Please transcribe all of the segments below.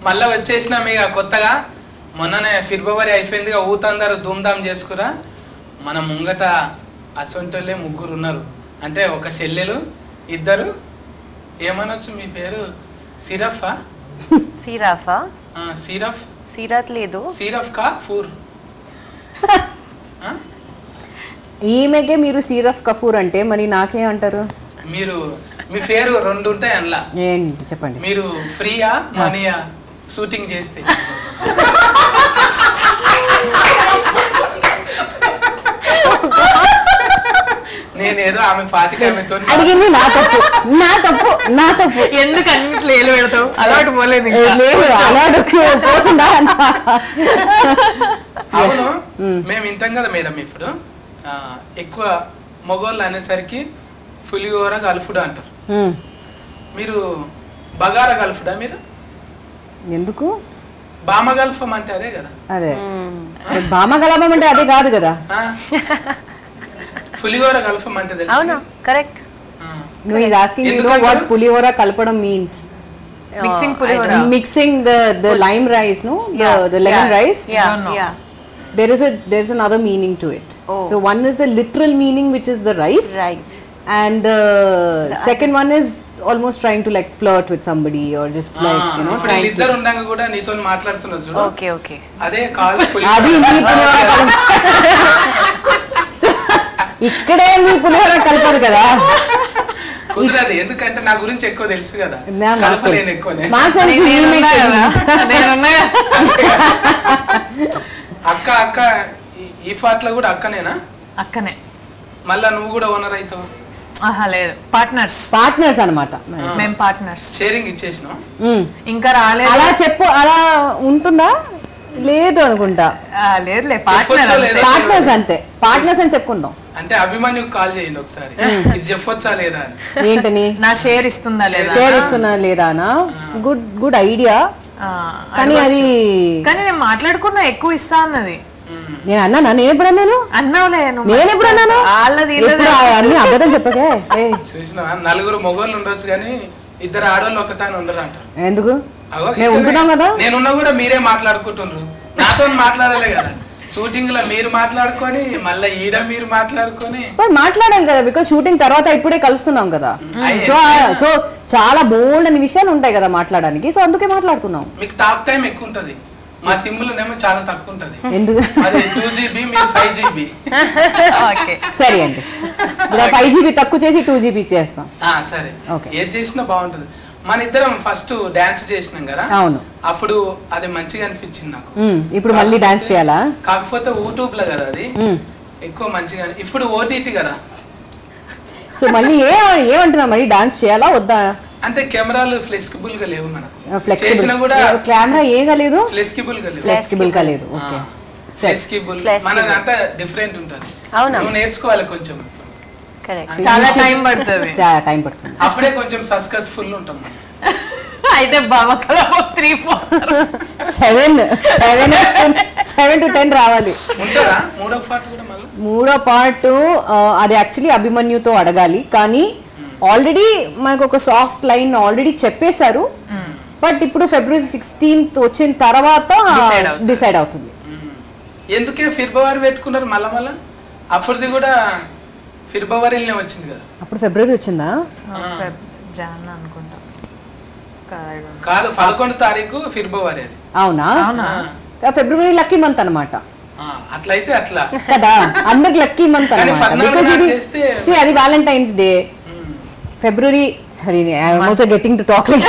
మళ్ళీ వచ్చేసినాం ఇక కొత్తగా. మొన్ననే ఫిబ్రవరి అయిపోయిందిగా, ఊతందరూ ధూమ్ధామ్ చేసుకురా. మన ముంగట అసొంటోళ్ళే 3 ఉన్నారు. అంటే ఒక చెల్లెలు, 2 ఏమనొచ్చు మీ పేరు? సిరఫా? సిరాఫా? సిరఫ్ సిరాత్ లేదు. సిరఫ్ కా ఫూర్? ఈమెకే మీరు సిరఫ్ కఫూర్ అంటే మరి నాకే అంటారు? మీరు మీ పేరు 2 ఉంటాయి అందులో. ఏంటి చెప్పండి. మీరు ఫ్రీయా మనీయా షూటింగ్ చేస్తే? నేనేదో ఆమె ఫాతిక ఆమెతో అడిగింది నా తప్పు. ఎందుకు అన్నిట్లో ఏలు పెడతావు? అలవాటు పోలేదు. పోతుందా? అవును, మేము వింటాం కదా మేడం. ఇప్పుడు ఎక్కువ మగోళ్ళు అనేసరికి పులిహోర కలుపుడు అంటారు. మీరు బగారా కలుపుడా? మీరు ఎందుకు బామ గల్ఫం అంటే అదే కదా? అదే బామ గలపం అంటే అదే కాదు కదా. పులిహోర కలపం అంటే తెలుసు. అవును, correct. No, he's asking you know what pulihora kalpadam means. Mixing the lime rice, no? The lemon rice. Yeah. There's another meaning to it. So one is the literal meaning, which is the rice. Right. And the second one is almost trying to like flirt with somebody or just like, you know, trying to. ఇద్దరు ఉండంగా కూడా నీతో మాట్లాడుతున్నా చూడు. Okay. అదే call పులిహోర. అది నీ పులిహోర ఇక్కడే నీ పులిహోర కలపరు కదా. కుదరదు, ఎందుకంటే నా గురించి ఎక్కువ తెలుసు కదా. కలపలేను ఎక్కువనే. అక్క ఈ ఫాట్లో కూడా అక్కనేనా? అక్కనే. మళ్ళా నువ్వు కూడా ఓనర్ అవుతావు? లేదు, పార్ట్నర్స్ అన్నమాట. మేము పార్ట్నర్స్. షేరింగ్ ఇచ్చేసినా? ఇంకా రాలేదు. అలా చెప్పు, అలా ఉంటుందా? లేదు అనుకుంటా. లేదులే, పార్ట్నర్స్ అంతే. పార్ట్నర్స్ అని చెప్పుకుందాం. అంటే అభిమన్యు కాల్ చేయండి ఒకసారి, ఇది చెప్పొచ్చా లేదా అని. ఏంటని? నా షేర్ ఇస్తుందా లేదా? షేర్ ఇస్తున్నా లేదా? Good idea. కానీ అది నేను మాట్లాడుకున్నా ఎక్కువ ఇస్తా అన్నది. నేను అన్నానా? నేను ఎప్పుడు అన్నాను? అన్నావులే. నేను ఎప్పుడు అన్నాను? అన్ని అబద్ధం చెప్పకే. చూసినా, 4 మొగోళ్ళు ఉండొచ్చు కానీ 2 ఆడోళ్ళు ఒకతాని ఉండరు అంటారు. ఎందుకు? నేనున్నా కూడా మీరే మాట్లాడుకుంటున్నారు, నాతో మాట్లాడాలి కదా. షూటింగ్ లో మీరు మాట్లాడుకొని మళ్ళీ ఈడ మీరు మాట్లాడుకొని మాట్లాడాలి కదా. బికాస్ షూటింగ్ తర్వాత ఇప్పుడే కలుస్తున్నాం కదా. సో చాలా బోల్డ్ అని విషయాలు ఉంటాయి కదా మాట్లాడడానికి. సో అందుకే మాట్లాడుతున్నాం. మీకు టాక్ టైం ఎక్కువ ఉంటది, మా సిమ్ లోనేమో చాలా తక్కువ ఉంటది. ఎందుకు? 2GB, మీరు 5GB. సరే అండి, 5GB తక్కువ చేసి 2GB చేస్తాం. సరే, ఏది చేసినా బాగుంటది. మన ఇద్దరం ఫస్ట్ డాన్స్ చేసినాం కదా. అవును, అప్పుడు అది మంచిగా అనిపించింది నాకు. ఇప్పుడు మళ్ళీ డాన్స్ చేయాలా? కాకపోతే యూట్యూబ్ లో కదా అది ఎక్కువ మంచిగా. ఇప్పుడు ఓటీటీ కదా. సో మళ్ళీ ఏమంటున్నా, మళ్ళీ డాన్స్ చేయాలా వద్దా? అంటే కెమెరాలు ఫ్లెక్సిబుల్ గా లేవు మనకు. చేసినా కూడా కెమెరా ఏగా లేదు, ఫ్లెక్సిబుల్ గా లేదు. ఫ్లెక్సిబుల్ మనదంతా డిఫరెంట్ ఉంటుంది. నువ్వు నేర్చుకోవాలి కొంచెం. చాలా టైం పడుతుంది. అప్పుడే కొంచెం సక్సెస్ఫుల్ ఉంటాం. అయితే 7 to 10 రావాలి. ఉంటారా మూడో పార్ట్? అది యాక్చువల్లీ అభిమన్యుతో అడగాలి. కానీ ఆల్రెడీ మనకు ఒక సాఫ్ట్ లైన్ ఆల్రెడీ చెప్పేశారు. బట్ ఇప్పుడు February 16th వచ్చిన తర్వాత డిసైడ్ అవుతుంది. ఎందుకే ఫిబ్రవరి పెట్టుకున్నారు మళ్ళా? అప్పుడుది కూడా ఫిబ్రవరిలోనే వచ్చింది కదా. అప్పుడు ఫిబ్రవరి వచ్చిందా? కాదు, 11వ తారీఖు ఫిబ్రవరి అది. అవునా? ఫిబ్రవరి లక్కీ మంత్ అన్నమాట. అట్లయితే అట్లా కదా, అందరికి లక్కీ మంత్ అన్నమాట. అది వ్యాలంటైన్స్ డే. ఫిబ్రవరి సరే, I'm also getting to talk like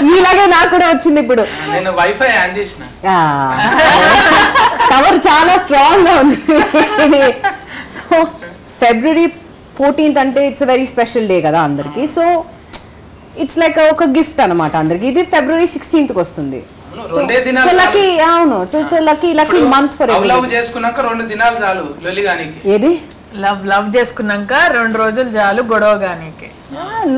మీలాగే నాకు కూడా వచ్చింది ఇప్పుడు. నేను వైఫై ఆన్ చేసిన. కవర్ చాలా స్ట్రాంగ్ గా ఉంది. సో February 14th అంటే ఇట్స్ వెరీ స్పెషల్ డే కదా అందరికి. సో ఇట్స్ లైక్ ఒక గిఫ్ట్ అనమాట అందరికి. ఇది February 16th కి వస్తుంది. లక్కీ. అవును, so it's lucky month for every. Love చేసుకున్నాక 2 దినాలు చాలు లొలిగానికి. ఏది? లవ్ చేసుకున్నాక 2 రోజులు చాలు గొడవగానికి.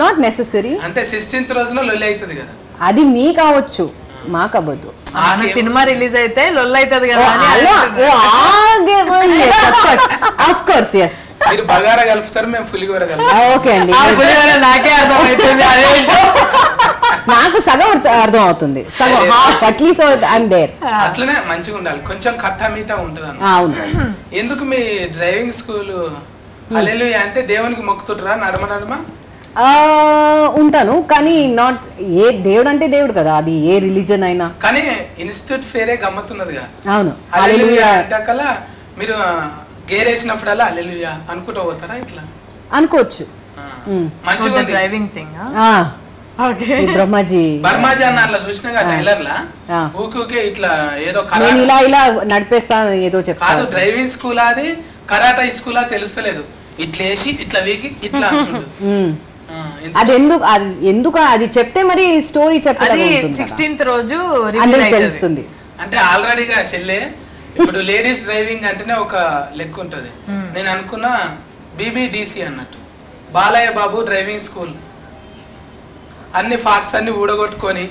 Not necessary. అంటే 16th రోజున లొల్లి అవుతుంది కదా. అది మీ కావచ్చు, మాకు అవ్వదు. సినిమా రిలీజ్ అయితే లొల్లి అవుతుంది కదా. Of course, yes. మీరు బగారా కలుపుతారు, మేము పులిహోర కలుపుతాం. ఓకే అండి. నాకే అర్థమవుతుంది. నాకు సగం అర్థం అవుతుంది సగం హాఫ్ అట్లీస్ట్ ఐఎమ్ దేర్. అట్లనే మంచిగా ఉండాలి, కొంచెం కట్టా మీట ఉంటుంది అన్న. అవును. ఎందుకు మీ డ్రైవింగ్ స్కూల్ హల్లెలూయా అంటే దేవునికి మొక్కుతుంటారా నడమ నడమ? ఉంటాను, కానీ నాట్ ఏ దేవుడు అంటే దేవుడు కదా, అది ఏ రిలీజన్ అయినా. కానీ ఇన్స్టిట్యూట్ ఫేరే గమ్మత్తున్నదిగా. అవును. హల్లెలూయా అంటకల్లా మీరు గేర్ వేసినప్పుడల్లా హల్లెలూయా అనుకుంటూ పోతారా ఇట్లా? అనుకోవచ్చు. మంచిగా ఉంది డ్రైవింగ్ థింగ్. బ్రహ్మాజీ బర్మాజీ అన్న అట్లా చూసినా టైలర్ లా ఊకే ఇట్లా ఏదో నేను ఇలా ఇలా నడిపేస్తాను ఏదో కాదు. చెప్తాను. డ్రైవింగ్ స్కూల్ అది కరాటా స్కూల్ తెలుస్తలేదు, ఇట్లా వేసి ఇట్లా వీకి ఇట్లా అది ఎందుకు అది చెప్తే మరి స్టోరీ చెప్పాలి, 16th రోజు అందరికి తెలుస్తుంది. అంటే ఆల్రెడీగా చెల్లె ఇప్పుడు లేడీస్ డ్రైవింగ్ అంటేనే ఒక లెక్క ఉంటది. నేను అనుకున్నా బీబీడీసీ అన్నట్టు, బాలయ్య బాబు డ్రైవింగ్ స్కూల్, అన్ని ఫాట్స్ అన్ని ఊడగొట్టుకొని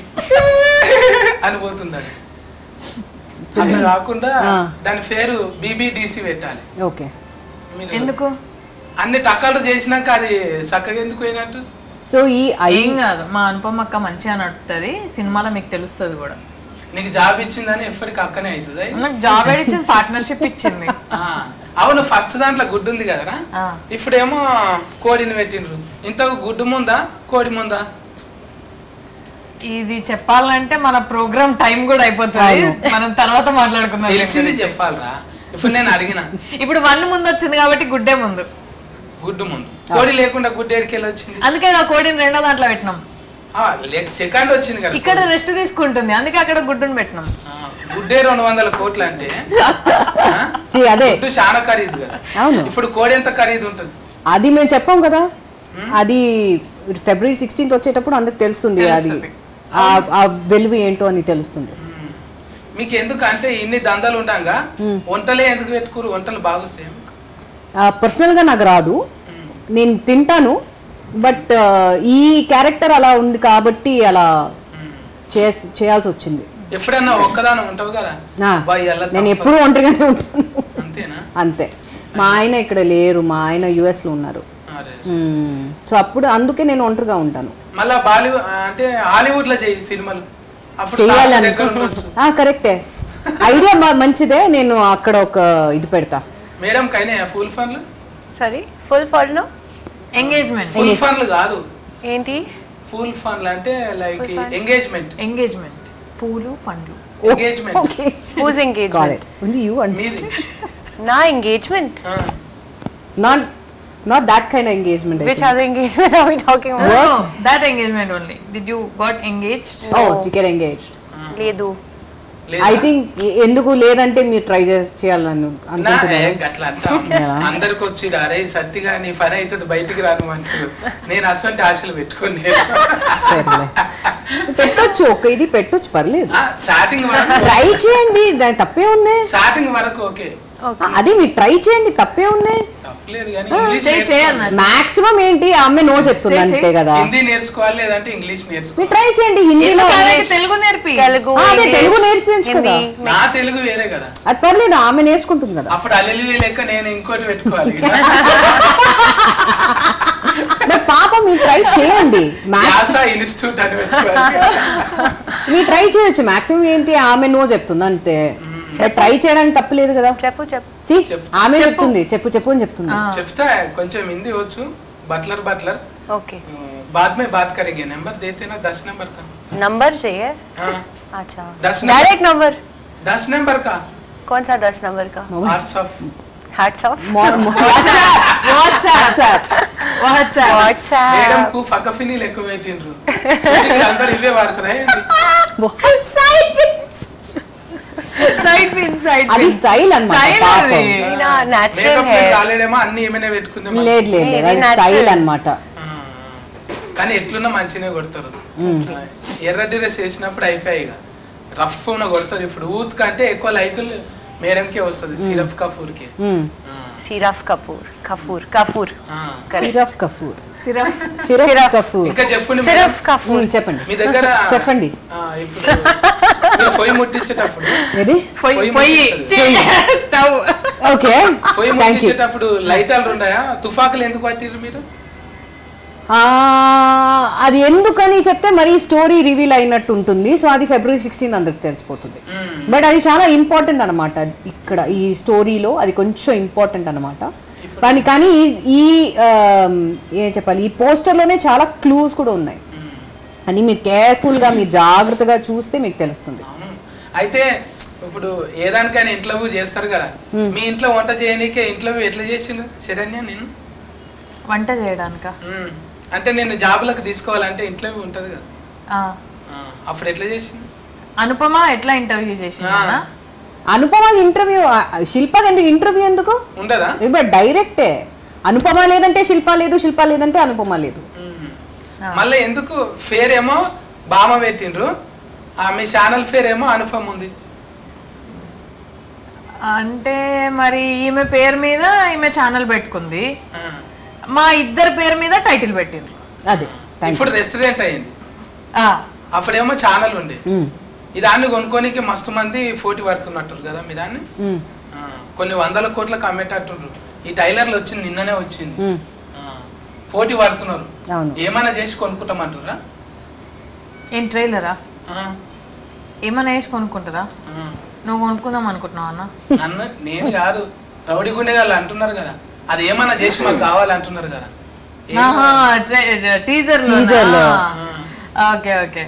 అని పోతుంది. అట్లా కాకుండా దాని పేరు బీబీడీసీ పెట్టాలి. ఓకే. ఎందుకు అన్ని టక్కలు చేసినాక అది చక్కగా ఎందుకు పోయినట్టు? సో ఈ ఏం కాదు, మా అనుపమ అక్క మంచిగా నడుపుతుంది సినిమాలో, మీకు తెలుస్తుంది కూడా. నీకు జాబ్ ఇచ్చిందని ఎప్పటికి అక్కనే అవుతుంది. నాకు జాబ్ ఇచ్చింది, పార్ట్నర్షిప్ ఇచ్చింది. అవును, ఫస్ట్ దాంట్లో గుడ్డు ఉంది కదరా, ఇప్పుడేమో కోడిని పెట్టిండ్రు. ఇంత గుడ్డు ముందా కోడి ముందా? ఇది చెప్పాలంటే మన ప్రోగ్రామ్ టైం కూడా అయిపోతుంది, మనం తర్వాత మాట్లాడుకుందాం. తెలిసింది చెప్పాలరా. ఇప్పుడు నేను అడిగిన, ఇప్పుడు 1 ముందు వచ్చింది కాబట్టి గుడ్డే ముందు. గుడ్డు ముందు కోడి లేకుండా గుడ్డు ఎడికెళ్ళి వచ్చింది. అందుకే ఆ కోడిని రెండో దాంట్లో పెట్టినాం. సెకండ్ వచ్చింది కదా, ఇక్కడ రెస్ట్ తీసుకుంటుంది, అందుకే అక్కడ గుడ్డుని పెట్టినాం. గుడ్డే 200 కోట్లు అంటే అదే గుడ్డు చాలా ఖరీదు కదా. అవును. ఇప్పుడు కోడి ఎంత ఖరీదు ఉంటుంది అది మేము చెప్పాం కదా, అది February 16th వచ్చేటప్పుడు అందుకు తెలుస్తుంది, అది ఆ వెలుగు ఏంటో అని తెలుస్తుంది. మీకు ఎందుకు అంటే ఇన్ని దందాలు ఉండగా వంటలే ఎందుకు పెట్టుకోరు? వంటలు బాగొస్తాయి. పర్సనల్ గా నాకు రాదు, నేను తింటాను, బట్ ఈ క్యారెక్టర్ అలా ఉంది కాబట్టి అలా చేయాల్సి వచ్చింది. ఎప్పుడన్నా ఒక్కదానం ఉంటావు కదా, నేను ఎప్పుడు ఒంటరిగానే ఉంటాను. అంతేనా? అంతే. మా ఆయన ఇక్కడ లేరు, మా ఆయన US లో ఉన్నారు. సో అప్పుడు అందుకే నేను ఒంటరిగా ఉంటాను. మళ్ళా బాలీవుడ్ అంటే హాలీవుడ్ లో చేయి సినిమాలు, చేయాలని. కరెక్టే, ఐడియా మంచిదే. నేను అక్కడ ఒక ఇది పెడతా. మేడం కైనా ఫుల్ ఫన్లు? సారీ, ఫుల్ ఫన్లు ఎంగేజ్మెంట్. ఫుల్ ఫన్లు కాదు, ఏంటి ఫుల్ ఫన్లు అంటే లైక్ ఎంగేజ్మెంట్. ఎంగేజ్మెంట్ పూలు పండ్లు. Engagement. Whose engagement? Only you and నా engagement. Not that kind of engagement. Which other engagement are we talking about? No, that engagement only. Did you got engaged? Oh, you get engaged. లేదు. I think ఎందుకు లేదంటే మీరు try చేయాలని అనుకుంటున్నారు. అట్లా అంటా అందరికి వచ్చి అరే సత్తిగా నీ పని అవుతుంది బయటికి రాను అంటారు. నేను అసలు ఆశలు పెట్టుకోండి. పెట్టొచ్చు, ఒక ఇది పెట్టొచ్చు, పర్లేదు. స్టార్టింగ్ వరకు ట్రై చేయండి, దాని తప్పే ఉంది. స్టార్టింగ్ వరకు ఓకే, అది మీరు ట్రై చేయండి, తప్పే ఉంది. తప్పలేదు కానీ ఇంగ్లీష్ మాక్సిమం ఏంటి ఆమె నో చెప్తుంది అంతే కదా. హిందీ నేర్చుకోవాలి లేదంటే ఇంగ్లీష్ నేర్చుకోవాలి. మీరు ట్రై చేయండి, హిందీలో తెలుగు నేర్పి. తెలుగు నేర్పించు కదా. నా తెలుగు వేరే కదా, అది పర్లేదు, ఆమె నేర్చుకుంటుంది కదా. అప్పుడు అల్లెలు లెక్క నేను ఇంకోటి పెట్టుకోవాలి. పాపం మీరు ట్రై చేయండి, ఇన్స్టిట్యూట్ అని పెట్టుకోవాలి. మీరు ట్రై చేయొచ్చు. మాక్సిమం ఏంటి ఆమె నో చెప్తుంది అంతే, ట్రై చేయడానికి తప్పలేదు కదా. ఆమె చెప్తుంది చెప్పు చెప్పు అని చెప్తుంది. చెప్తా కొంచెం హిందీ వచ్చు. బట్లర్ ओके, बाद में बात करेंगे. नंबर देते ना 10 नंबर का. नंबर चाहिए? अच्छा, 10 डायरेक्ट नंबर. 10 नंबर का कौन सा 10 नंबर का? हैट्स ऑफ व्हाट्सएप మేడం కు ఫకఫిని లెక్క పెట్టిండ్రు. అందరూ ఇవే వాడుతున్నాయి. అది స్టైల్ అన్నమాట. అన్ని ఏమైనా పెట్టుకుందాం. లేదు స్టైల్ అన్నమాట. కానీ ఎట్లున్నా మంచిగా కొడతారు. ఎర్ర డ్రెస్ వేసినప్పుడు అయిపోయిగా రఫ్ ఉన్న కొడతారు. ఇప్పుడు ఊత్ కంటే ఎక్కువ లైకులు మేడం కే వస్తుంది. సిరఫ్ కపూర్ కి. సిరఫ్ కపూర్ ఇంకా చెప్పండి. సిరఫ్ కపూర్ చెప్పండి మీ దగ్గర చెప్పండి. ఇప్పుడు పొయ్యి ముట్టించేటప్పుడు ఓకే పొయ్యి ముట్టించేటప్పుడు లైటాలు ఉన్నాయా? తుఫాకులు ఎందుకు పట్టిర్రు మీరు? అది ఎందుకని చెప్తే మరి స్టోరీ రివీల్ అయినట్టు ఉంటుంది. సో అది February 16 అందరికి తెలిసిపోతుంది. బట్ అది చాలా ఇంపార్టెంట్ అనమాట. ఇక్కడ ఈ స్టోరీలో అది కొంచెం ఇంపార్టెంట్ అనమాట. కానీ ఈ ఏం చెప్పాలి, ఈ పోస్టర్లోనే చాలా క్లూస్ కూడా ఉన్నాయి. అని మీరు కేర్ఫుల్గా మీరు జాగ్రత్తగా చూస్తే మీకు తెలుస్తుంది. అయితే ఇప్పుడు ఏదానికైనా ఇంటర్వ్యూ చేస్తారు కదా, మీ ఇంట్లో వంట చేయనీకే ఇంటర్వ్యూ ఎట్లా చేసిండ్రు శరణ్య? నేను వంట చేయడానిక అంటే నేను జాబ్లకు తీసుకోవాలంటే ఇంటర్వ్యూ ఉంటుంది కదా, అప్పుడు ఎట్లా చేసింది? అనుపమ ఎట్లా ఇంటర్వ్యూ చేసిందా? అనుపమ ఇంటర్వ్యూ, శిల్పకి ఎందుకు ఇంటర్వ్యూ ఎందుకు ఉండదా? ఇప్పుడు డైరెక్టే. అనుపమ లేదంటే శిల్ప లేదు, శిల్ప లేదంటే అనుపమ లేదు. మళ్ళీ ఎందుకు ఫేర్ ఏమో బామ పెట్టిండ్రు, మీ ఛానల్ ఫేర్ ఏమో అనుపమ ఉంది అంటే మరి ఈమె పేరు మీద ఈమె ఛానల్ పెట్టుకుంది, మా ఇద్దరు పేరు మీద టైటిల్ పెట్టిండ్రు. అదే ఇప్పుడు రెస్టారెంట్ అయింది, అప్పుడేమో ఛానల్ ఉండే. ఈ దాన్ని కొనుక్కోనికి మస్తు మంది పోటీ పడుతున్నట్టు కదా మీ దాన్ని, కొన్ని 100 కోట్లకు అమ్మేటట్టుండ్రు. ఈ టైలర్లు వచ్చింది నిన్ననే వచ్చింది, పోటీ పడుతున్నారు. ఏమైనా చేసి కొనుక్కుంటామంటారా? ఏం ట్రైలరా? ఏమైనా వేసి కొనుక్కుంటారా? నువ్వు కొనుక్కుందాం అనుకుంటున్నావు అన్న? నన్ను నేను కాదు, రౌడీ గుండెగాళ్ళు అంటున్నారు కదా, అది ఏమన్నా చేసి మాకు కావాలంటున్నారు కదా టీజర్. ఓకే ఓకే,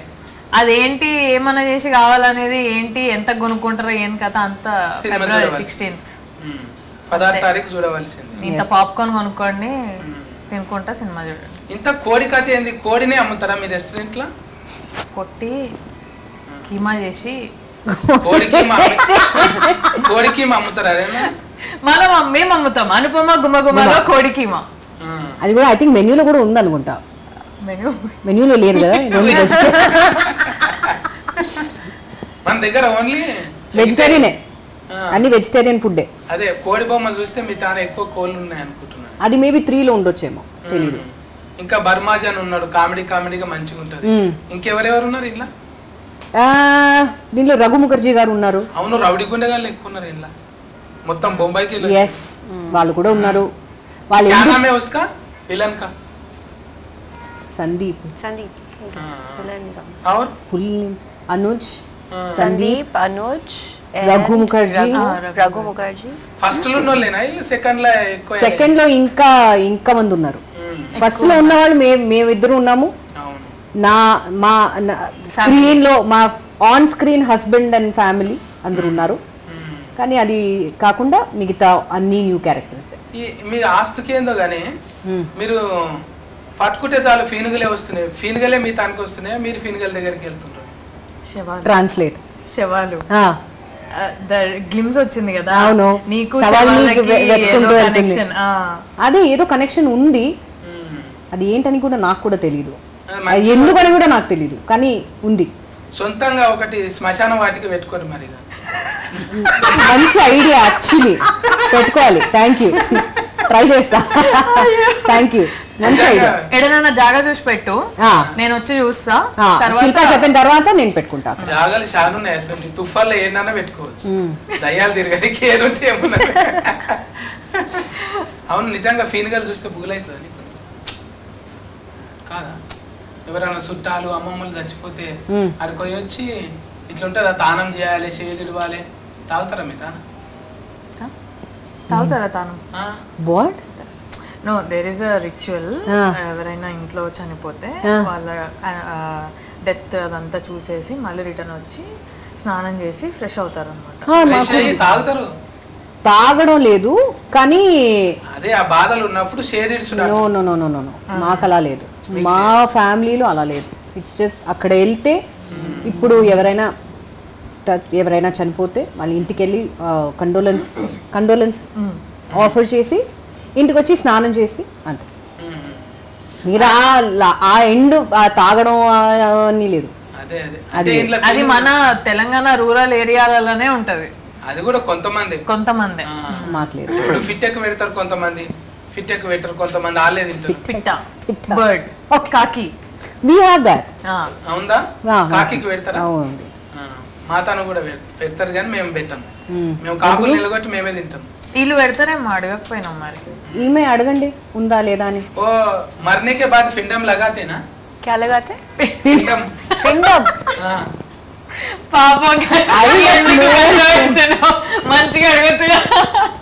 అదేంటి ఏమన్నా చేసి కావాలనేది ఏంటి, ఎంత కొనుక్కుంటారో ఏం కథ అంతా February 16th 16వ తారీఖు చూడవలసింది. ఇంత పాప్కార్న్ కొనుక్కోండి, తినుకుంటా సినిమా చూడండి. ఇంత కోడి కథ ఏంది? కోడినే అమ్ముతారా మీ రెస్టారెంట్ లో? కొట్టి కీమా చేసి కోడి కీమా అమ్ముతారా? మేము అమ్ముతాం అనుపమ గుమగుమలో కోడి కీమా. అది కూడా ఐ థింక్ మెన్యూలో కూడా ఉంది అనుకుంటా. మెన్యూలో లేదు కదా, మన దగ్గర ఓన్లీ వెజిటేరియనే, అన్ని వెజిటేరియన్ ఫుడ్. అదే కోడి బొమ్మ చూస్తే మీ తాను ఎక్కువ కోళ్ళు ఉన్నాయి అనుకుంటున్నాను. అది మేబీ 3లో ఉండొచ్చేమో, తెలియదు. ఇంకా బర్మాజన్ ఉన్నాడు, కామెడీగా మంచిగా ఉంటది. ఇంకెవరెవరు ఉన్నారు ఇలా? దీంట్లో రఘు ముఖర్జీ గారు ఉన్నారు. అవును, రౌడీ గుండెగాళ్ళు ఎక్కువ ఉన్నారు ఇలా, మొత్తం బొంబాయికి. ఎస్, వాళ్ళు కూడా ఉన్నారు. వాళ్ళు విలన్ కా సందీప్ ఫుల్ అనుజ్, సందీప్, అనుజ్, రఘు ముఖర్జీ. ఫస్ట్ లో ఉన్నోళ్ళేనా? సెకండ్ లో ఇంకా మంది ఉన్నారు. ఫస్ట్ లో ఉన్న వాళ్ళు మేమిద్దరు ఉన్నాము. మా స్క్రీన్ లో మా on screen husband and family అందరు ఉన్నారు. కానీ అది కాకుండా మిగతా అన్ని న్యూ క్యారెక్టర్స్. మీ ఆస్తుకి ఏందో గానీ మీరు పట్టుకుంటే చాలు ఫీనుగలే వస్తున్నాయి, ఫీనుగలే మీ తానికి వస్తున్నాయి, మీరు ఫీనుగల దగ్గరికి వెళ్తుంటారు. ట్రాన్స్లేట్ శవాలు గ్లిమ్స్ వచ్చింది కదా. అవును, నీకు అదే ఏదో కనెక్షన్ ఉంది. అది ఏంటని కూడా నాకు కూడా తెలియదు, ఎందుకని కూడా నాకు తెలియదు, కానీ ఉంది. సొంతంగా ఒకటి శ్మశాన వాటికి పెట్టుకోరు మరి. మంచి ఐడియా యాక్చువల్లీ, పెట్టుకోవాలి. థ్యాంక్ యూ, ట్రై చేస్తా. థ్యాంక్ యూ, మంచి ఐడియా. ఎడనన్నా జాగా చూసి పెట్టు, నేను వచ్చి చూస్తా. శిల్ప చెప్పిన తర్వాత నేను పెట్టుకుంటా. జాగాలు చాలా ఉన్నాయి, తుఫాన్లో ఏదన్నా పెట్టుకోవచ్చు, దయ్యాలు తిరగడానికి ఏదంటే ఏమన్నా. అవును, నిజంగా ఫీనుగలు చూస్తే బుగులవుతుంది కాదా? ఎవరైనా చుట్టాలు అమ్మమ్మలు చచ్చిపోతే అక్కడికి వచ్చి ఇట్లుంటుందా, తానం చేయాలి, చేదిడవాలి, తాగుతారా మీ తాను? తాగుతారా తాను? What? No, there is a ritual. ఎవరైనా ఇంట్లో చనిపోతే వాళ్ళ డెత్ అదంతా చూసేసి మళ్ళీ రిటర్న్ వచ్చి స్నానం చేసి ఫ్రెష్ అవుతారు అనమాట. తాగుతారు? తాగడం లేదు, కానీ అదే ఆ బాధలు ఉన్నప్పుడు no no no no no, మాకు అలా లేదు. మా ఫ్యామిలీలో అలా లేదు. ఇట్స్ జస్ట్ అక్కడ వెళ్తే, ఇప్పుడు ఎవరైనా చనిపోతే వాళ్ళ ఇంటికి వెళ్ళి కండోలెన్స్ ఆఫర్ చేసి ఇంటికి వచ్చి స్నానం చేసి అంతే. మీరు ఆ ఎండ్ తాగడం అని లేదు. అది మన తెలంగాణ రూరల్ ఏరియాలలోనే ఉంటది. అది కూడా కొంతమంది మాకు లేదు. ఇప్పుడు ఫిట్ ఎక్కువ పెడతారు కొంతమంది, ఫిట్ ఎక్కువ పెట్టారు కొంతమంది, ఆలే తింటారు. పిట్ట, బర్డ్, కాకి. We have that. అవుందా? కాకికి పెడతారా? మాతాను కూడా పెడతారు కానీ మేము పెట్టాం. మేము కాకులు నిలగొట్టి మేమే తింటాం. వీళ్ళు పెడతారేమో అడగకపోయినాం మరి. ఈమె అడగండి ఉందా లేదా అని. ఓ మरने के बाद फिंडम लगाते ना? क्या लगाते? फिंडम. फिंडम. हाँ. పాపం మంచిగా అడగచ్చు.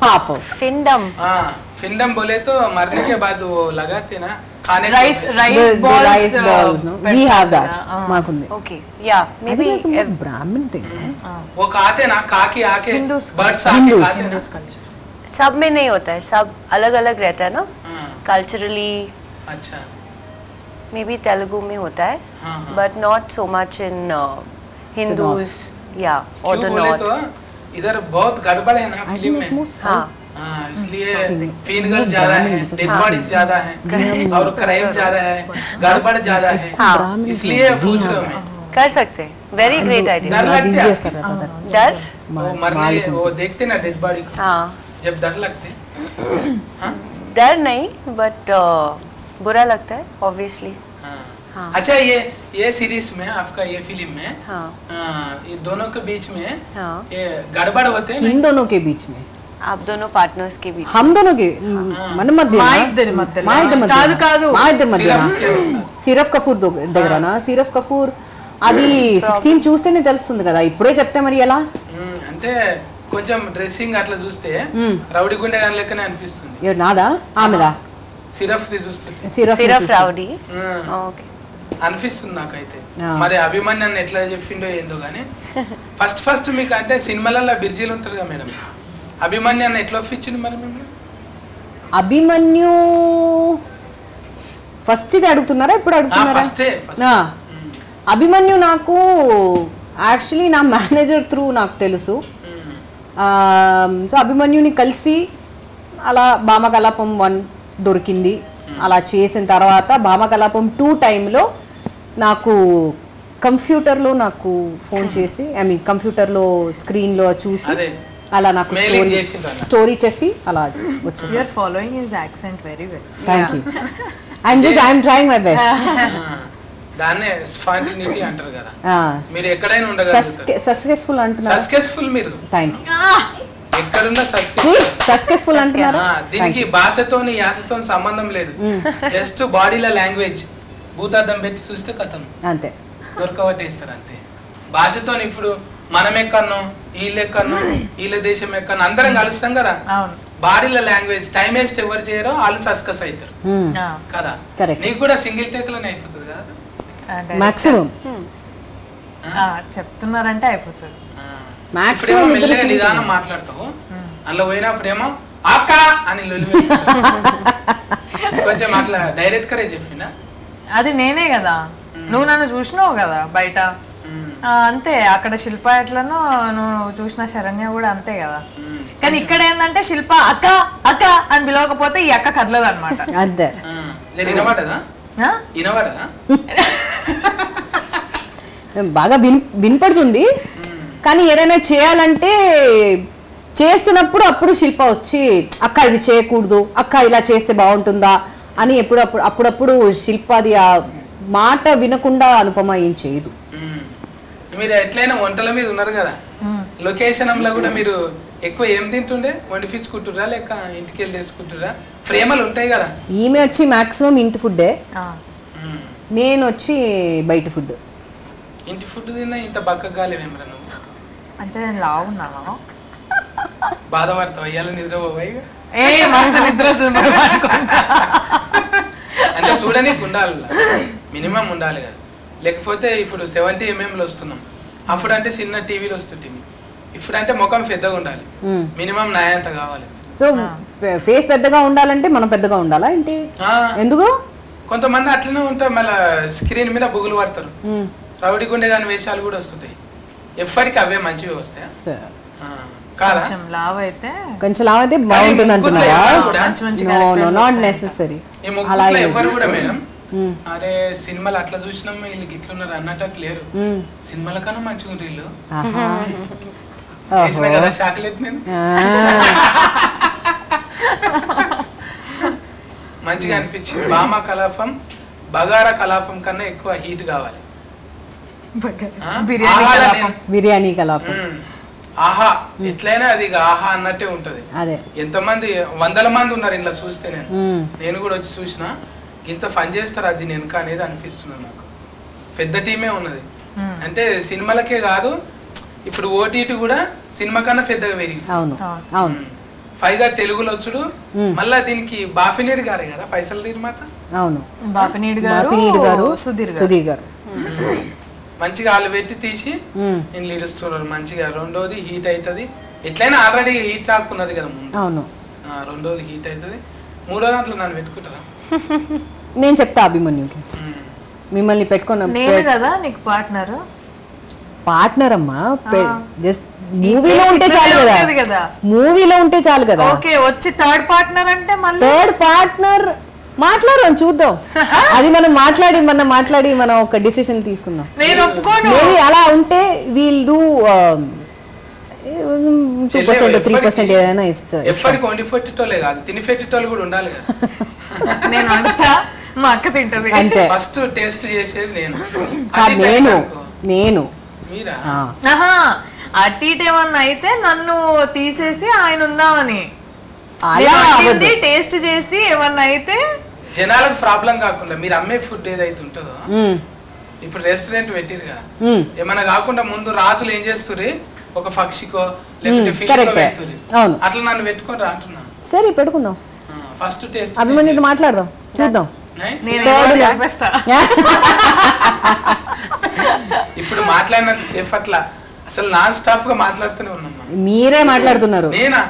పాపం. फिंडम. हाँ फिंडम बोले तो मरने के बाद वो लगाते ना खाने rice balls, no? We have that. మాకుంది. Okay. Yeah. Maybe Brahmin thing. वो खाते ना खा के आके Hindus बर्ड्स आके खाते ना. కల్చర్. सब में नहीं होता है, सब अलग अलग रहता है ना हाँ, कल्चरली. अच्छा. मे बी तेलुगु में होता है हाँ, हाँ. But not so much in Hindus या और द क्यों बोले नॉर्थ. तो इधर बहुत गड़बड़ है ना फिल्म में. हाँ हाँ इसलिए फिंगर ज्यादा है, डेड बॉडीज ज्यादा है और क्राइम ज्यादा है, गड़बड़ ज्यादा है. हाँ. इसलिए पूछ रहा हूँ मैं. कर सकते हैं. Very great idea. डर लगता है डर. वो मरने वो देखते ना डेड बॉडी को हाँ जब डर लगते. हाँ डर नहीं बट बुरा लगता है ऑब्वियसली. हाँ. हाँ. अच्छा ये सीरीज में आपका ये फिल्म में हाँ ये दोनों के बीच में हाँ ये गड़बड़ होते हैं इन दोनों के बीच में आप दोनों पार्टनर्स के बीच. हम दोनों के మన మధ్య మా ఇద్దరి మధ్యలో. మా ఇద్దరి మధ్య కాదు కాదు మా ఇద్దరి మధ్య సిరఫ్ కపూర్ దగ్గరనా? సిరఫ్ కపూర్ అది 16 చూస్తేనే తెలుస్తుంది కదా, ఇప్పుడే చెప్తే మరి ఎలా? అంటే కొంచెం డ్రెస్సింగ్ అట్లా చూస్తే రౌడీ గుండె గాని లెక్కనే అనిపిస్తుంది. ఎవరు నాదా ఆమెదా? సిరఫ్ ది చూస్తుంటే సిరఫ్ రౌడీ. ఓకే అనిపిస్తుంది నాకైతే. మరి అభిమన్యాన్ని ఎట్లా చెప్పిండో ఏందో గానీ ఫస్ట్ మీకు అంటే సినిమాలలో బిర్జీలు ఉంటారు కదా మేడం, అభిమన్యాన్ని ఎట్లా ఒప్పించింది మరి మిమ్మల్ని? అభిమన్యు ఫస్ట్ ఇది అడుగుతున్నారా ఇప్పుడు అడుగుతున్నారా? అభిమన్యు నాకు యాక్చువల్లీ నా మేనేజర్ త్రూ నాకు తెలుసు. సో అభిమన్యుని కలిసి అలా భామకలాపం 1 దొరికింది. అలా చేసిన తర్వాత భామకలాపం 2 టైంలో నాకు కంప్యూటర్లో నాకు ఫోన్ చేసి కంప్యూటర్లో స్క్రీన్లో చూసి అలా నాకు స్టోరీ చెప్పి అలా వచ్చేసి. You are following his accent very well. Thank you. I'm trying my best. దాన్నే స్పాంటినిటీ అంటారు కదా, మీరు ఎక్కడైనా ఉండగలుగుతారు. సక్సెస్ఫుల్ అంటున్నారు. సక్సెస్ఫుల్ మీరు థ్యాంక్ యూ. ఎక్కడున్నా సక్సెస్ఫుల్ అంటున్నారు. దీనికి భాషతోని యాసతోని సంబంధం లేదు, జస్ట్ బాడీలో లాంగ్వేజ్ భూతార్థం పెట్టి చూస్తే కథం అంతే, దొరకబట్టేస్తారు అంతే. భాషతో ఇప్పుడు మనం ఎక్కడనో వీళ్ళు ఎక్కడనో వీళ్ళ దేశం ఎక్కడనో అందరం కలుస్తాం కదా, బాడీలో లాంగ్వేజ్ టైం వేస్ట్ ఎవరు చేయరో వాళ్ళు సస్కస్ అవుతారు కదా. నీకు కూడా సింగిల్ టేక్ లోనే అయిపోతుంది కదా మాక్సిమం. చెప్తున్నారంటే అయిపోతుంది. ఇప్పుడేమో మెల్లగా నిదానం మాట్లాడతావు, అందులో పోయినప్పుడేమో అక్క అని కొంచెం అట్లా డైరెక్ట్ గా చెప్పిందా? అది నేనే కదా, నువ్వు నన్ను చూసినావు కదా బయట, అంతే. అక్కడ శిల్ప ఎట్లనో నువ్వు చూసిన శరణ్య కూడా అంతే కదా. కానీ ఇక్కడ ఏంటంటే శిల్ప అక్క అక్క అని పిలవకపోతే ఈ అక్క కదలదు అనమాట. అంతే. వినబడదా? వినబడదా? బాగా వినపడుతుంది, కానీ ఏదైనా చేయాలంటే చేస్తున్నప్పుడు అప్పుడు శిల్ప వచ్చి అక్క ఇది చేయకూడదు, అక్క ఇలా చేస్తే బాగుంటుందా అని అప్పుడప్పుడు శిల్పది ఆ మాట వినకుండా అనుపమ ఏం చేయదు. మీరు ఎట్లయినా వంటల మీద ఉన్నారు కదా, లొకేషన్ లో కూడా మీరు ఎక్కువ ఏం తింటుండే? వండిపించుకుంటురా లేక ఇంటికి వెళ్ళి చేసుకుంటురా? ఫ్రేమలు ఉంటాయి కదా. ఈమె వచ్చి మాక్సిమం ఇంటి ఫుడ్డే, నేను వచ్చి బయట ఫుడ్. ఇంటి ఫుడ్ తిన్నా ఇంత బక్కగా లేవేమరా నువ్వు? అంటే నేను లావున్నాను. బాధపడతావు అయ్యాల నిద్రపోయి? నిద్ర అంటే చూడడానికి ఉండాలి, మినిమం ఉండాలి కదా. లేకపోతే ఇప్పుడు 70 mm వస్తున్నాం, అప్పుడు అంటే చిన్న టీవీలో వస్తుంటుంది. ఇప్పుడు అంటే ముఖం పెద్దగా ఉండాలి, మినిమం నాయంత కావాలి. సో ఫేస్ పెద్దగా ఉండాలంటే మనం పెద్దగా ఉండాలా ఏంటి? ఎందుకు కొంతమంది అట్లనే ఉంటారు, మళ్ళీ స్క్రీన్ మీద బుగులు పడతారు, రౌడీ గుండె కాని వేషాలు కూడా వస్తుంటాయి. ఎప్పటికీ అవే మంచివి వస్తాయా? కొంచెం లావ్ అయితే బాగుంటుంది అంటున్నారా? Not necessary. ఎవరు కూడా మేడం అరే సినిమాలు అట్లా చూసినాం వీళ్ళకి ఇట్లున్నారు అన్నట్టు లేరు, సినిమాల కన్నా మంచిగా వీళ్ళు కదా. చాక్లెట్ నేను మంచిగా అనిపించింది. భామ కలాపం బగారా కలాపం కన్నా ఎక్కువ హీట్ కావాలి. బిర్యానీ కలాపం ఆహా ఎట్లయినా అది ఆహా అన్నట్టే ఉంటది. అదే ఎంతమంది 100 మంది ఉన్నారు ఇంట్లో చూస్తే నేను కూడా వచ్చి చూసిన ఇంత ఫన్ చేస్తారు అది నేను అనేది అనిపిస్తున్నాను నాకు. పెద్ద టీమే ఉన్నది అంటే సినిమాలకే కాదు ఇప్పుడు ఓటీటీ కూడా సినిమా కన్నా పెద్దగా పెరిగి. అవును అవును పైగా తెలుగులో వచ్చుడు మళ్ళా దీనికి బాఫినేడు గారే కదా పైసలు నిర్మాత. అవును బాపినీడు గారు సుధీర్ గారు మంచిగా వాళ్ళు పెట్టి తీసి నేను ఇడుస్తున్నారు మంచిగా. రెండోది హీట్ అవుతుంది ఎట్లయినా ఆల్రెడీ హీట్ రాకున్నది కదా ముందు. అవును రెండోది హీట్ అవుతుంది. మూడో దాంట్లో నన్ను పెట్టుకుంటారా? నేను చెప్తా అభిమన్యుకి మిమ్మల్ని పెట్టుకున్నా నేను కదా నీకు పార్ట్నర్ అమ్మా. జస్ట్ మూవీలో ఉంటే చాలు కదా, మూవీలో ఉంటే చాలు కదా. ఓకే వచ్చి థర్డ్ పార్ట్నర్ అంటే మళ్ళీ థర్డ్ పార్ట్నర్ మాట్లాడదాం చూద్దాం. అది మనం మాట్లాడి మనం ఒక డిసిషన్ తీసుకుందాం. నేను ఒప్పుకోను. మేబీ అలా ఉంటే వీల్ డూ 2% 3% ఏదైనా ఇస్తారు. ఎప్పటికి వండి పెట్టేటోళ్ళే కాదు తిని పెట్టేటోళ్ళు కూడా ఉండాలి కదా. నేను వండుతా మా అక్క తింటది అంతే. ఫస్ట్ టేస్ట్ చేసేది నేను మీరా? అటు ఇటు ఏమన్నా అయితే నన్ను తీసేసి ఆయన ఉందామని టేస్ట్ చేసి ఏమన్నా అయితే జనాలకు ప్రాబ్లం కాకుండా మీరు అమ్మే ఫుడ్ ఏదైతే ఉంటుందో ఇప్పుడు రెస్టారెంట్ పెట్టిరుగా ఏమన్నా కాకుండా ముందు రాజులు ఏం చేస్తుర్రు ఒక పక్షికో లేకపోతే ఫిల్కో పెడుతుర్రు. అట్లా నన్ను పెట్టుకొని రా అంటున్నా. సరే పెట్టుకుందాం. ఫస్ట్ టేస్ట్ అభిమన్యుతో మాట్లాడదాం చూద్దాం. ఇప్పుడు మాట్లాడినంత సేఫ్ అట్లా అసలు నాన్ స్టాప్ గా మాట్లాడుతూనే ఉన్నాం. మీరే మాట్లాడుతున్నారు. నేనా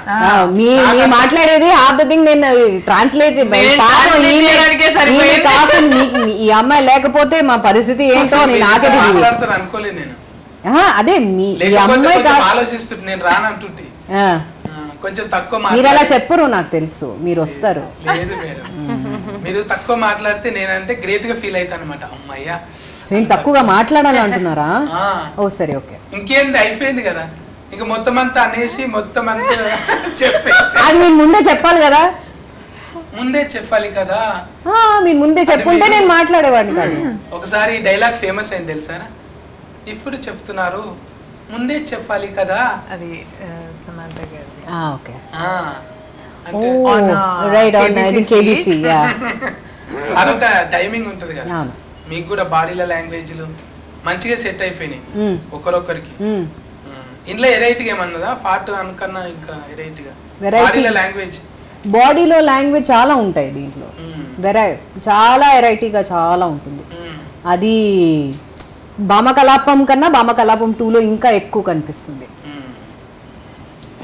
మాట్లాడేది హాఫ్ ద థింగ్ నేను ట్రాన్స్లేట్. ఈ అమ్మాయి లేకపోతే మా పరిస్థితి ఏంటో నాకే మాట్లాడుతాను అనుకోలేదు నేను. అదే మీ అమ్మాయి ఆలోచిస్తుంటే నేను రానంటుంటే కొంచెం తక్కువ మీరు అలా చెప్పరు నాకు తెలుసు మీరు వస్తారు. లేదు మేడం మీరు తక్కువ మాట్లాడితే నేనంటే గ్రేట్ గా ఫీల్ అవుతాను అనమాట. అమ్మయ్యా నేను తక్కువగా మాట్లాడాలి అంటున్నారా? ఓ సరే ఓకే ఇంకేంది అయిపోయింది కదా ఇంకా మొత్తం అంతా అనేసి మొత్తం అంతా చెప్పేసి అది మీరు ముందే చెప్పాలి కదా. ముందే చెప్పాలి కదా. మీరు ముందే చెప్పుంటే నేను మాట్లాడేవాడిని కాదు. ఒకసారి డైలాగ్ ఫేమస్ అయింది తెలుసారా? ఇప్పుడు చెప్తున్నారు ముందే చెప్పాలి కదా. అది సమంత గారి ఓకే రైట్ ఆన్ కేబీసీ. అదొక టైమింగ్ ఉంటది కదా. మీకు కూడా బాడీల లాంగ్వేజ్లు మంచిగా సెట్ అయిపోయినాయి ఒకరొకరికి. ఇంట్లో ఎరైటీగా ఏమన్నదా పార్ట్ అనుకన్నా ఇంకా ఎరైటీగా బాడీలో లాంగ్వేజ్ చాలా ఉంటాయి దీంట్లో. చాలా వెరైటీగా చాలా ఉంటుంది. అది భామకలాపం కన్నా భామకలాపం 2లో ఇంకా ఎక్కువ కనిపిస్తుంది.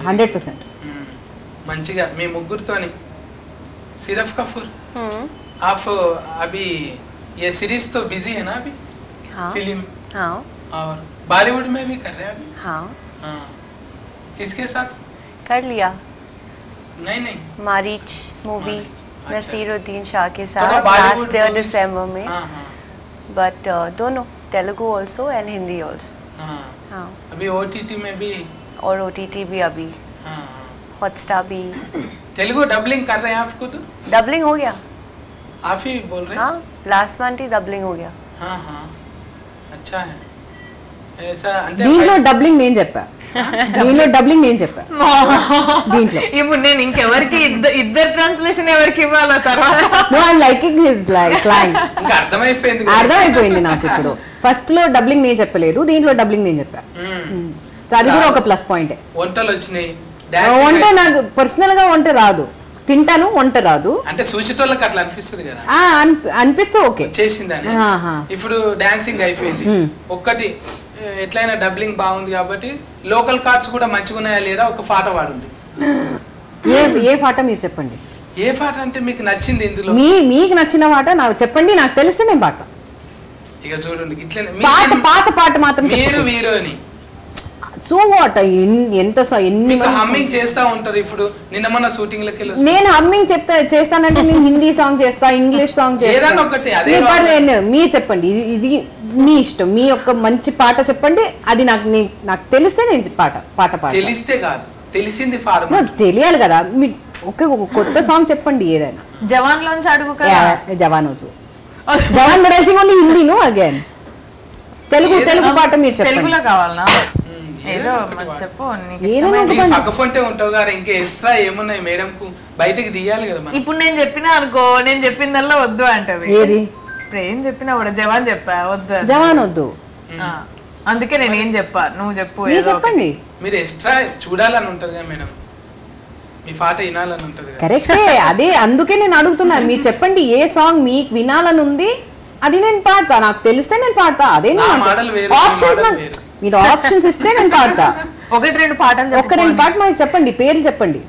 100%. మంచిగా మీ ముగ్గురుతోని సిరఫ్ కఫూర్ आप अभी ये सीरीज तो बिजी है ना अभी? फिल्म और बॉलीवुड में भी कर रहे हैं अभी? किसके साथ कर लिया? नहीं मारीच मूवी नसीरुद्दीन शाह के साथ लास्ट ईयर दिसंबर में. बट दोनों Telugu also and Hindi also. अभी ओटीटी में भी और ओटीटी भी अभी हॉटस्टार भी. तेलुगु डबलिंग कर रहे हैं आप खुद? डबलिंग हो गया. आप ही बोल रहे हैं? हाँ लास्ट मंथ ही डबलिंग हो गया. हाँ अच्छा है ऐसा. దీంట్లో డబ్లింగ్ నేను చెప్పా. దీంట్లో ఇప్పుడు నేను ఇంకెవరికి ఇద్దరు ట్రాన్స్లేషన్ ఎవరికి ఇవ్వాలో తర్వాత. అర్థమైపోయింది నాకు ఇప్పుడు. ఫస్ట్ లో డబ్లింగ్ నేను చెప్పలేదు, దీంట్లో డబ్లింగ్ నేను చెప్పా. అది కూడా ఒక ప్లస్ పాయింట్. వంటలు వచ్చినాయి. వంట నాకు పర్సనల్ గా వంట రాదు, తింటాను, వంట రాదు. అంటే చూసేటోళ్ళకి అట్లా అనిపిస్తుంది కదా. అనిపిస్తే ఓకే చేసిందని. ఇప్పుడు డాన్సింగ్ అయిపోయింది. ఒక్కటి ఎట్లయినా డబ్లింగ్ బాగుంది కాబట్టి లోకల్ కార్డ్స్ కూడా మంచిగా ఉన్నాయా లేదా ఒక పాట వాడండి. ఏ పాట మీరు చెప్పండి. ఏ పాట అంటే మీకు నచ్చింది ఇందులో? మీకు నచ్చిన పాట నాకు చెప్పండి, నాకు తెలిస్తే నేను పాడతా. ఇక చూడండి ఇట్లనే పాట మాత్రం మీరు హీరోని సో వాట్ ఎంత ఎన్ని హమ్మింగ్ చేస్తా ఉంటారు. ఇప్పుడు నిన్న మొన్న షూటింగ్ లకి నేను హమ్మింగ్ చేస్తానంటే నేను హిందీ సాంగ్ చేస్తా, ఇంగ్లీష్ సాంగ్ చేస్తా. మీరు చెప్పండి, ఇది మీ ఇష్టం. మీ యొక్క మంచి పాట చెప్పండి, అది నాకు తెలిస్తే నేను పాట తెలిస్తే కాదు తెలిసింది తెలియాలి కదా. మీరు ఒక కొత్త సాంగ్ చెప్పండి ఏదైనా. జవాన్ లోంచి అడుగు. జవాన్ ఓన్లీ హిందీ అగైన్ తెలుగు పాట మీరు చెప్పండి. తెలుగులో కావాలనా? ఏదో మరి చెప్పు నీకు ఏదైనా ఇష్టమైన ఒకటి నీకు పక్కఫొంటే ఉంటావు గారు, ఇంకా ఎక్స్ట్రా ఏమున్నాయి మేడం కు బయటికి తీయాలి కదా మనం. ఇప్పుడు నేను చెప్పినా అనుకో, నేను చెప్పిందల్లా వద్దు అంటది. ఏది ఇప్పుడు ఏం చెప్పినా కూడా జవాన్ చెప్పా వద్దు అని. జవాన్ వద్దు, అందుకే నేను ఏం చెప్పా, నువ్వు చెప్పు మీరు ఏదో ఒకటి. చెప్పండి. మీరు ఎక్స్ట్రా చూడాలని ఉంటది కదా మేడం, మీ పాట వినాలని ఉంటది కదా. కరెక్టే, అదే అందుకే నేను అడుగుతున్నా. మీరు చెప్పండి ఏ సాంగ్ మీకు వినాలని ఉంది, అది నేను పాడతా. నాకు తెలిస్తే నేను పాడతా. అదే నా మోడల్ వేరు, మీ ఆప్షన్స్ మోడల్ వేరు. మీరు ఆప్షన్స్ ఇస్తే నేను పాడతా. ఒకటి రెండు పాటలు ఒక్క రెండు పాట మాకు చెప్పండి, పేరు చెప్పండి.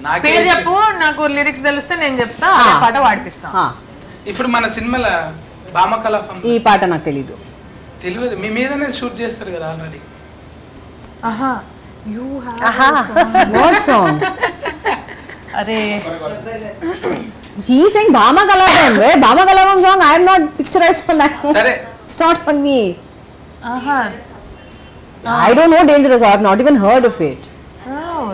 నాకే పేరు చెప్పు, నాకు లిరిక్స్ తెలిస్తే నేను చెప్తా, అదే పాట పాడిపిస్తా. ఆ, ఇప్పుడు మన సినిమాల భామకలాపం ఈ పాట నాకు తెలీదు. తెలియదు, మీ మీదనే షూట్ చేస్తారు కదా ఆల్రెడీ. ఆహా యు హావ్ వాట్ సాంగ్? అరే He saying Bhama Kalavam. Bhama Kalavam song I am not picturized on that. సరే It's not on me. ఆహా I don't know Dangerous. I have not even heard of it. Oh,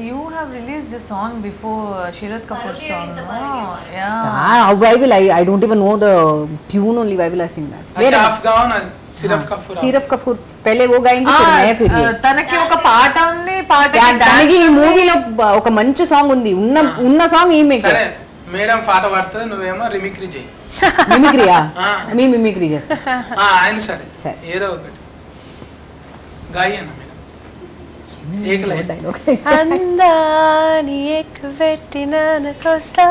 you have released the song before Sharath Kapoor's song. Oh, yeah. Why will I don't even know the tune only. Why will I sing that? अच्छा आप गाओ ना सिर्फ Kapoor Siraf Kapoor. पहले वो गाएंगे फिर मैं फिर ये. తనకి ఒక పాట ఉంది, పాట తనకి ఈ మూవీలో ఒక మంచి సాంగ్ ఉంది. ఉన్న సాంగ్ ఈమె. సరే మేడం పాట పాడుతుంది, నువ్వేమో రిమిక్రీ చేయి. మిమిక్రీయా? మీ మిమిక్రీ చేస్తా. ఆయన సరే సరే. ఏదో ఒకటి గాయన మేడం. ఏకలే డైలాగ్. అందాని ఎక్కువెట్టినానకొస్తా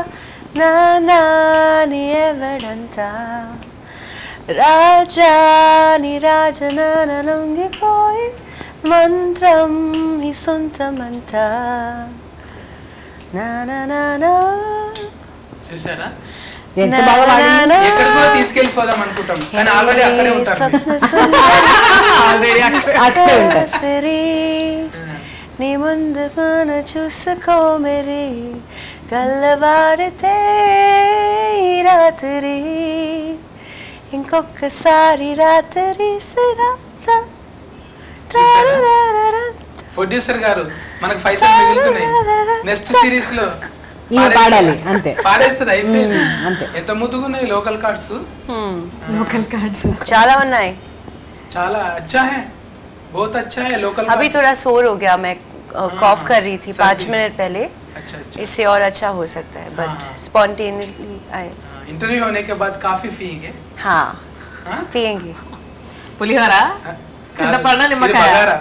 నాని ఎవడంతా రాజాని రాజనాన లొంగిపోయి మంత్రం నీ సొంతమంతా నానా చూసారా, ఎంత బాగా పాడింది. ఎక్కడికో తీసుకెళ్ళిపోదాం అనుకుంటాం కానీ ఆల్రెడీ అక్కడే ఉంటారు అక్కడే ఉంటారు. సరే నీ ముందుగాన చూసుకో మరి కళ్ళవాడితే ఈ రాత్రి ఇంకొకసారి రాత్రి ప్రొడ్యూసర్ గారు మనకు పైసలు మిగులుతున్నాయి, నెక్స్ట్ సిరీస్ లో ఈమె పాడాలి అంతే. పాడేస్తుంది అయిపోయింది. అంతే. ఎంత ముద్దుగున్నాయి లోకల్ కార్డ్స్, లోకల్ కార్డ్స్ చాలా ఉన్నాయి. చాలా अच्छा है, बहुत अच्छा है लोकल अभी थोड़ा शोर हो गया, मैं कॉफ कर रही थी 5 मिनट पहले, अच्छा अच्छा। इससे और अच्छा हो सकता है बट स्पॉन्टेनियसली आए. इंटरव्यू होने के बाद काफी पिएंगे? हाँ हाँ? पिएंगे. పులిహోర, చింతపండు, నిమ్మకాయ. బగారా.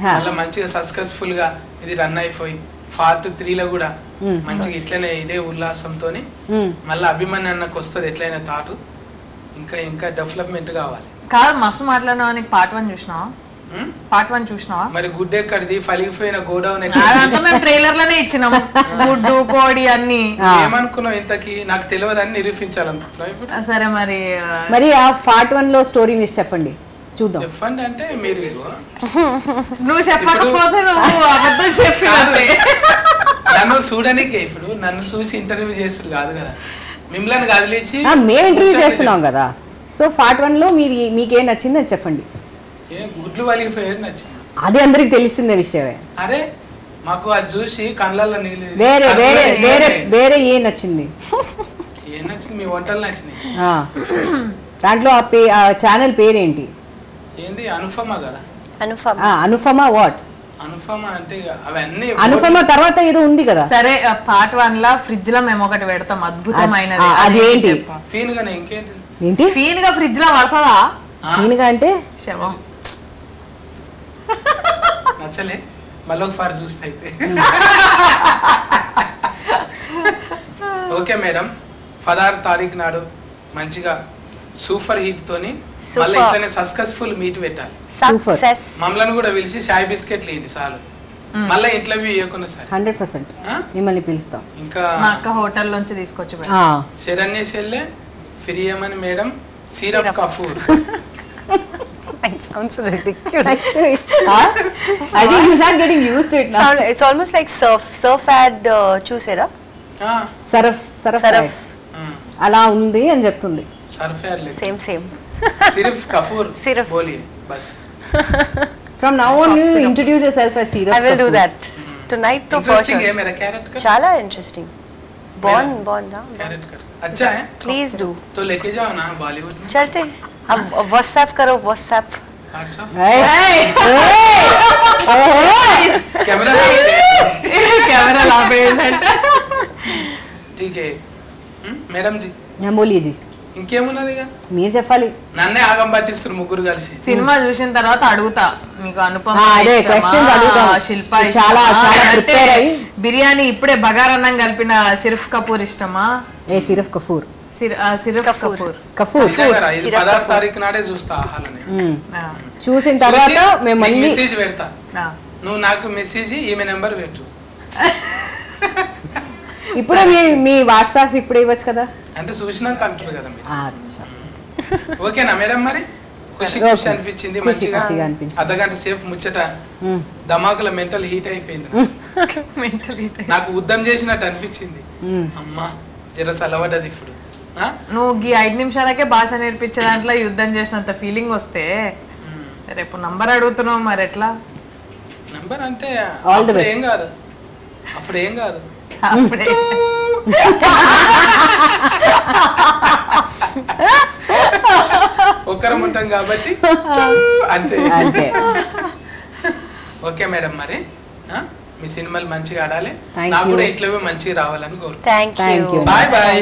మళ్ళీ మంచిగా సక్సెస్ఫుల్ గా ఇది రన్ అయిపోయి పార్ట్ 3 లో కూడా మంచిగా ఇట్లనే ఇదే ఉల్లాసంతో మళ్ళీ అభిమాని అన్నకు వస్తుంది ఎట్లయినా తాటు, ఇంకా ఇంకా డెవలప్మెంట్ కావాలి. కాదు మస్తు మాట్లాడినావా, నీకు పార్ట్ 1 చూసినావా? పార్ట్ 1 చూసినావా? మరి గుడ్ ఎక్కడిది, ఫలిగిపోయిన గోడౌన్ అదంతా మేము ట్రైలర్ లోనే ఇచ్చినాం, గుడ్డు కోడి అన్ని. ఏమనుకున్నావు ఇంతకి, నాకు తెలియదు అని నిరూపించాలనుకుంటున్నావు ఇప్పుడు. సరే మరి మరి ఆ పార్ట్ 1 లో స్టోరీ మీరు చెప్పండి చూద్దాం. చెప్పండి అంటే మీరు నువ్వు చెప్పకపోతే నువ్వు అబద్ధం చెప్పినట్టే. నన్ను చూడనికే, ఇప్పుడు నన్ను చూసి ఇంటర్వ్యూ చేసుడు కాదు కదా, మిమ్మల్ని కదిలించి మేము ఇంటర్వ్యూ చేస్తున్నాం కదా. సో పార్ట్ 1 లో మీకేం నచ్చింది అని చెప్పండి. గుడ్లు వలిగిపోయేది నచ్చింది, అది అందరికి తెలిసిందే విషయమే. అరే మాకు అది చూసి కళ్ళల్లో నీళ్ళు. వేరే వేరే వేరే వేరే ఏం నచ్చింది? ఏం నచ్చింది, మీ వంటలు నచ్చినాయి. దాంట్లో ఆ ఛానల్ పేరేంటి? ఏంది అనుపమ కదా? అనుపమ వాట్? అనుపమ అంటే అవన్నీ అనుపమ తర్వాత ఏదో ఉంది కదా. సరే పార్ట్ 1 లా ఫ్రిడ్జ్ లో మేము ఒకటి పెడతాం అద్భుతమైనది. అది ఏంటి? ఫీన్ గానే ఇంకేంటి ఏంటి ఫీన్ గా ఫ్రిడ్జ్ లో పడుతుందా? ఫీన్ గా అంటే శవం. నచ్చలే మళ్ళీ ఒకసారి చూస్తే అయితే. ఓకే మేడం, 16 తారీఖు నాడు మంచిగా సూపర్ హిట్ తోని మళ్ళీ ఇట్లనే సక్సెస్ఫుల్ మీట్ పెట్టాలి. మమ్మల్ని కూడా పిలిచి చాయ్ బిస్కెట్లు ఏంటి చాలు, మళ్ళీ ఇంటర్వ్యూ ఇవ్వకుండా సరే 100% మిమ్మల్ని పిలుస్తాం. ఇంకా మా అక్క హోటల్ నుంచి తీసుకొచ్చి శరణ్య చెల్లె ఫిరియమని madam Siraf Kapoor. It sounds ridiculous. I think you start getting used to it now. It's almost like surf ad చూసారా? సరఫ్ అలా ఉంది అని చెప్తుంది. సర్ఫ్ సేమ్ సిరఫ్ కపూర్ Siraf. బోలి బస్. From now on you introduce yourself as Siraf. I will do that tonight. To Interesting है मेरा कैरेक्टर. చాలా interesting. बॉन्ड कैरेट कर अच्छा है प्लीज डू तो लेके जाओ ना बॉलीवुड में चलते अब व्हाट्सएप करो WhatsApp WhatsApp Hey! Camera camera లాపేయండి ठीक है మేడం జీ बोलिए जी ఇంకేమున్నది ఇక మీరు చెప్పాలి. నన్నే ఆగం పట్టిస్తారు ముగ్గురు కలిసి. సినిమా చూసిన తర్వాత అడుగుతా మీకు అనుపమ అదే క్వశ్చన్స్ అడుగుతాం. శిల్ప చాలా చాలా ప్రిపేర్ అయ్యి బిర్యానీ ఇప్పుడే బగారన్నం కలిపిన సిర్ఫ్ కపూర్ ఇష్టమా? సిరఫ్ కపూర్ సిరఫ్ కపూర్ కపూర్ 16 తారీఖు నాడే చూస్తా హాలని. చూసిన తర్వాత మేము మళ్ళీ మెసేజ్ పెడతా. నువ్వు నాకు మెసేజ్ ఈమె నెంబర్ పెట్టు. ఇప్పుడు మీ వాట్సాప్ ఇప్పుడు ఇవ్వచ్చు కదా అంటే చూసినాక అంటారు కదా మీరు. అచ్చా ఓకేనా మేడం మరి? ఖుషి అనిపించింది మంచిగా. అర్ధగంట సేపు ముచ్చట ధమాకుల మెంటల్ హీట్ అయిపోయింది. నాకు యుద్ధం చేసినట్టు అనిపించింది. అమ్మా జర సలవడ్డది ఇప్పుడు. నువ్వు ఈ 5 నిమిషాలకే భాష నేర్పించే దాంట్లో యుద్ధం చేసినంత ఫీలింగ్ వస్తే రేపు నంబర్ అడుగుతున్నావు మరి ఎట్లా? నంబర్ అంటే అప్పుడు ఏం కాదు, అప్పుడు ఏం కాదు. ఒక్కరం ఉంటాం కాబట్టి అంతే. ఓకే మేడం మరి మీ సినిమాలు మంచిగా ఆడాలి, నాకు కూడా ఇంట్లో మంచిగా రావాలని కోరుకుంటున్నాను. Thank you. Bye bye.